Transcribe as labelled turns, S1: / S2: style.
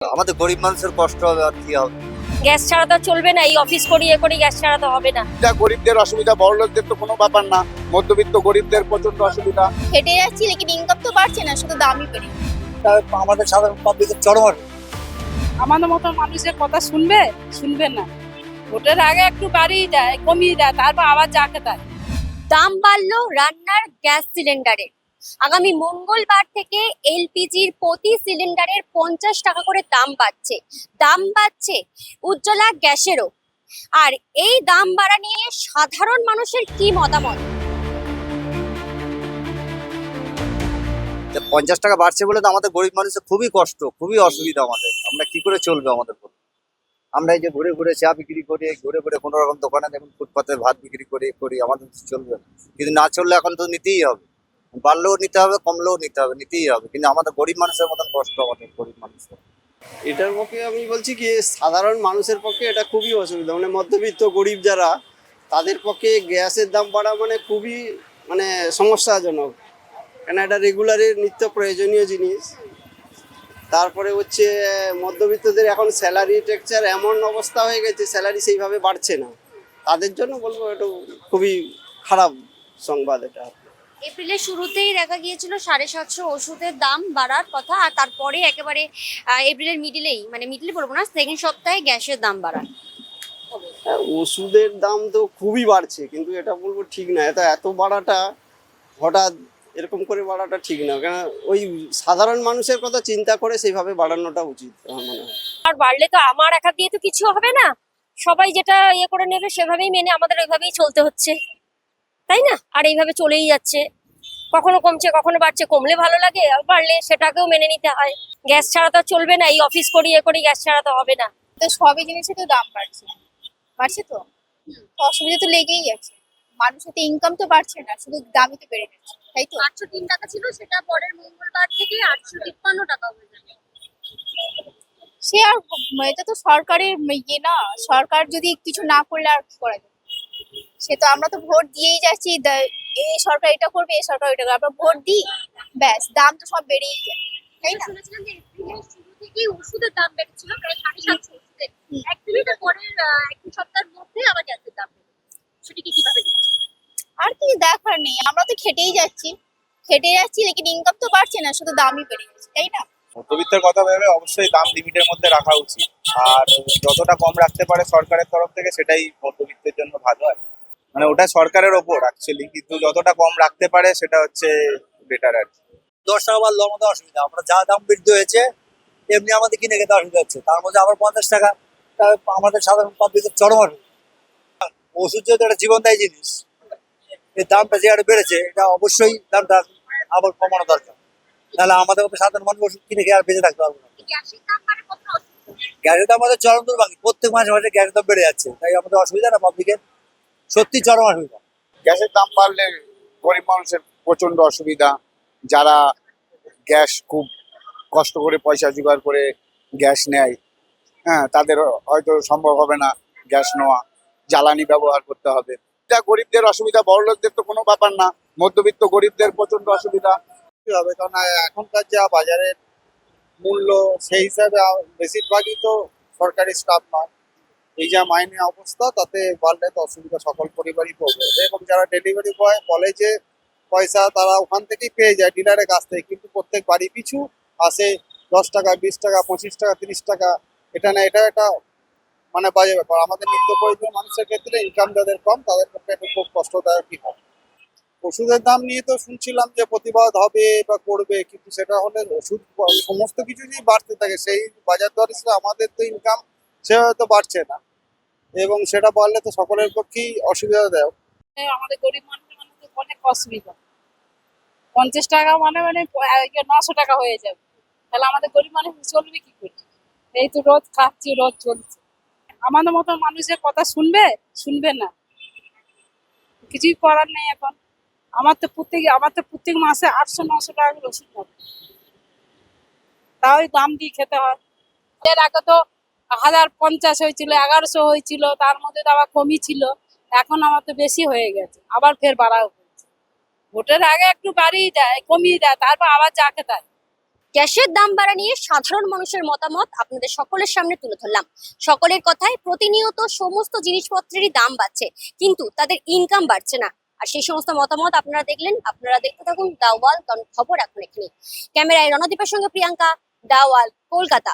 S1: আমাদের গরিব মানুষের কষ্ট হবে আর কি হবে।
S2: গ্যাস ছাড়া তো চলবে না, এই অফিস করি এ করি, গ্যাস ছাড়া তো হবে না।
S3: যা গরিবদের অসুবিধা, বড় লোকদের তো কোনো ব্যাপার না, মধ্যবিত্ত গরিবদের প্রচন্ড অসুবিধা।
S4: হেঁটে যাচ্ছি, লেকিন ইনকাম তো বাড়ছে না, শুধু দামই বেড়ে
S1: আমাদের সাধারণ পাবলিকের চরম আর
S5: আমাদের মতো মানুষের কথা শুনবে না। ভোটের আগে একটু বাড়িয়ে দেয়, কমিয়ে দেয়, তারপর আবার যাকে তাই।
S2: দাম বাড়লো রান্নার গ্যাস সিলিন্ডারে। আগামী মঙ্গলবার থেকে এলপিজির প্রতি সিলিন্ডারের 50 টাকা করে দাম বাড়ছে উজ্জ্বলা গ্যাসেরও। আর এই দাম বাড়া নিয়ে সাধারণ মানুষের কি মতামত?
S1: 50 টাকা বাড়ছে বলে তো আমাদের গরিব মানুষের খুবই কষ্ট, খুবই অসুবিধা। আমরা কি করে চলবে আমাদের বলুন? আমরা এই যে ঘুরে ঘুরে চা বিক্রি করি, ঘুরে ঘুরে কোনো রকম দোকানে দেখুন ফুটপাতে ভাত বিক্রি করি, আমাদের তো চলবে না। কিন্তু না চললে এখন তো নিতেই হবে, বাড়লেও নিতে হবে, কমলেও নিতেই হবে। কিন্তু আমাদের গরিব মানুষের মতন কষ্ট আমাদের গরিব মানুষের।
S6: এটার পক্ষে আমি বলছি কি, সাধারণ মানুষের পক্ষে এটা খুবই অসুবিধা, মানে মধ্যবিত্ত গরিব যারা, তাদের পক্ষে গ্যাসের দাম বাড়া মানে খুবই সমস্যাজনক। কেন, এটা রেগুলারের নিত্য প্রয়োজনীয় জিনিস। তারপরে হচ্ছে মধ্যবিত্তদের এখন স্যালারি টেকচার এমন অবস্থা হয়ে গেছে, স্যালারি সেইভাবে বাড়ছে না। তাদের জন্য বলবো এটা খুবই খারাপ সংবাদ এটা।
S2: এপ্রিলের শুরুতেই দেখা গিয়েছিল 750 ওষুধের দাম বাড়ার কথা, আর তারপরে একেবারে এপ্রিলের মিডিলে বলবো না, সেকেন্ড সপ্তাহে গ্যাসের দাম বাড়া।
S6: ওষুধের দাম তো খুবই বাড়ছে, কিন্তু এটা বলবো ঠিক না। এত বাড়াটা হঠাৎ এরকম করে বাড়াটা ঠিক না। কেন, ওই সাধারণ মানুষের কথা চিন্তা করে সেইভাবে বাড়ানোটা উচিত আমার মনে হয়।
S2: আর বাড়লে তো আমার একা দিয়ে তো কিছু হবে না, সবাই যেটা করে নেবে সেভাবেই মেনে আমাদের ওইভাবেই চলতে হচ্ছে, তাই না? আর এইভাবে চলেই যাচ্ছে, কখনো কমছে কখনো বাড়ছে। কমলে ভালো লাগে, আর বাড়লে সেটাকেও মেনে নিতে হয়। গ্যাস ছাড়া তো চলবে না, এই অফিস করি এ করি, গ্যাস ছাড়া তো হবে না।
S4: তো সবই জিনিসে তো দাম বাড়ছে তো অসুবিধা তো লেগেই আছে। মানুষের তো ইনকাম তো বাড়ছে না, শুধু দামই তো বেড়ে যাচ্ছে, তাই তো?
S2: 803 টাকা ছিল, সেটা পরের মঙ্গলবার থেকে 853 টাকা হয়ে যাবে।
S4: সে আর এটা তো সরকারের না, সরকার যদি কিছু না করলে আর কি করা যাবে? সে তো আমরা তো ভোট দিয়েই যাচ্ছি, এই সরকার এটা করবে, এই সরকার এটা করবে, আমরা ভোট দিই, ব্যাস দাম তো সব বেড়েই যায়, তাই না?
S2: শুনেছিলাম যে এপ্রিলের শুরু থেকেই ওষুধের দাম বেড়েছিল, প্রায় 750 ওষুধের। এপ্রিলের পরের এক সপ্তাহের মধ্যে আবার গ্যাসের দাম বেড়েছে। সেটা কি কিভাবে দেখছেন?
S4: আর কি দেখার নেই, আমরা তো খেটেই যাচ্ছি, লেকিন ইনকাম তো বাড়ছে না, শুধু দামই বেড়ে যাচ্ছে, তাই না?
S3: মধ্যবিত্তের কথা ভেবে অবশ্যই দাম লিমিটের মধ্যে রাখা উচিত, আর যতটা কম রাখতে পারে সরকারের তরফ থেকে সেটাই মধ্যবিত্তের জন্য ভালো হয়। মানে ওটা সরকারের ওপর অ্যাকচুয়ালি, কিন্তু যতটা কম রাখতে পারে সেটা হচ্ছে বেটার আর কি।
S1: 10 টাকা বাড়লো আমাদের অসুবিধা, আমরা যা দাম বৃদ্ধি হয়েছে এমনি আমাদের কিনে খেতে অসুবিধা হচ্ছে, তার মধ্যে আবার 50 টাকা, তা আমাদের সাধারণ পাবলিকের চরম অসুবিধা। ওষুধ যেহেতু একটা জীবনদায়ী জিনিস, এই দামটা যে হারে বেড়েছে, এটা অবশ্যই দামটা আবার কমানো দরকার, তাহলে আমাদের মতো সাধারণ মানুষ ওষুধ কিনে খেয়ে আর বেঁচে থাকতে পারবো না।
S2: গ্যাসের দাম মানে কত অসুবিধা?
S1: গ্যাসের দাম আমাদের চরম দুর্ভাগ্য, প্রত্যেক মাসে মাসে গ্যাসের দাম বেড়ে যাচ্ছে, তাই আমাদের অসুবিধা না পাবলিকের, সত্যি চরম অসুবিধা।
S3: গ্যাসের দাম বাড়লে গরিব মানুষের প্রচন্ড অসুবিধা। যারা গ্যাস খুব কষ্ট করে পয়সা জোগাড় করে গ্যাস নেয়, হ্যাঁ, তাদের হয়তো সম্ভব হবে না গ্যাস নেওয়া, জ্বালানি ব্যবহার করতে হবে। যা গরিবদের অসুবিধা, বড় লোকদের তো কোনো ব্যাপার না, মধ্যবিত্ত গরিবদের প্রচন্ড অসুবিধা। কি হবে, কারণ এখনকার যা বাজারের মূল্য, সেই হিসাবে বেশিরভাগই তো সরকারি স্টাফ নয়। এই যা মাইনে অবস্থা, তাতে বাড়লে তো অসুবিধা সকল পরিবারই পড়বে। এবং যারা ডেলিভারি বয় বলে যে পয়সা তারা ওখান থেকেই পেয়ে যায় ডিলারের কাছ থেকে, কিন্তু প্রত্যেক বাড়ি পিছু আসে 10 টাকা, 20 টাকা, 25 টাকা, 30 টাকা। এটা না, এটা একটা মানে বাজে ব্যাপার। আমাদের নিত্য প্রয়োজনীয় মানুষের ক্ষেত্রে ইনকাম যাদের কম, তাদের পক্ষে একটু খুব কষ্টদায়কই হয়। ওষুধের দাম নিয়ে তো শুনছিলাম যে প্রতিবাদ হবে বা করবে, কিন্তু সেটা হলে ওষুধ সমস্ত কিছু যদি বাড়তে থাকে, সেই বাজার দর হিসেবে আমাদের তো ইনকাম সে হয়তো বাড়ছে না, এবং সেটা বাড়লে তো সকলের পক্ষেই অসুবিধাদায়ক।
S5: আমাদের গরিব মানুষের অনেক অসুবিধা। 50 টাকা মানে 900 টাকা হয়ে যাবে, তাহলে আমাদের গরিব মানুষ চলবে কি করে? এই তো রোজ খাচ্ছি, রোজ চলছে। আমাদের মতো মানুষের কথা শুনবে না, কিছুই করার নেই এখন। আমার তো প্রত্যেক মাসে 800-900 টাকা করে ওষুধ লাগে, তাও দাম দিয়ে খেতে হয়। এর আগে তো 1050 হয়েছিল, 1100 হয়েছিল, তার মধ্যে তো আবার কমই ছিল। এখন আমার তো বেশি হয়ে গেছে, আবার ফের বাড়াও হয়েছে। ভোটের আগে একটু বাড়িয়ে দেয়, কমিয়ে দেয়, তারপর আবার যাকে তাই।
S7: গ্যাসের দাম বাড়া নিয়ে সাধারণ মানুষের মতামত আপনাদের সকলের সামনে তুলে ধরলাম। সকলের কথায় প্রতিনিয়ত সমস্ত জিনিসপত্রেরই দাম বাড়ছে, কিন্তু তাদের ইনকাম বাড়ছে না। আর সেই সমস্ত মতামত আপনারা দেখলেন। আপনারা দেখতে থাকুন দ্য ওয়াল, কারণ খবর এখন এখানে। ক্যামেরায় রণদীপের সঙ্গে প্রিয়াঙ্কা, দ্য ওয়াল, কলকাতা।